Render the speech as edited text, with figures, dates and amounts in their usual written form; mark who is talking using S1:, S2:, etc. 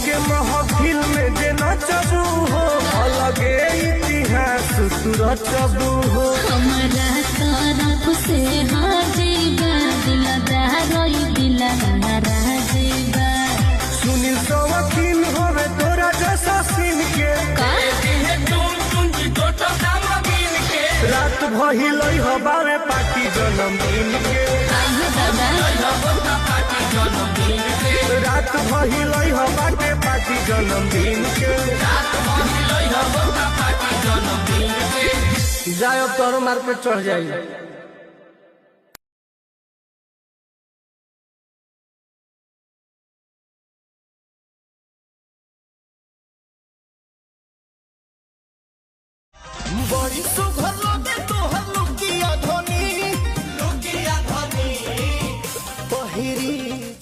S1: के महफिल में जे नचबू हो अलगे इतिहास तू रचबू हो।
S2: हमारा तरफ से हाजीबा दिलदार दिलदार जीबा।
S1: सुनील सवकील होवे तोरा जैसा सीन के रात भइल हबावे पार्टी जन्मदिन के। रात भइल हबाटे पार्टी जन्मदिन के। जाए अब तोर मार्केट चढ़ जाई। बड़ी सुघर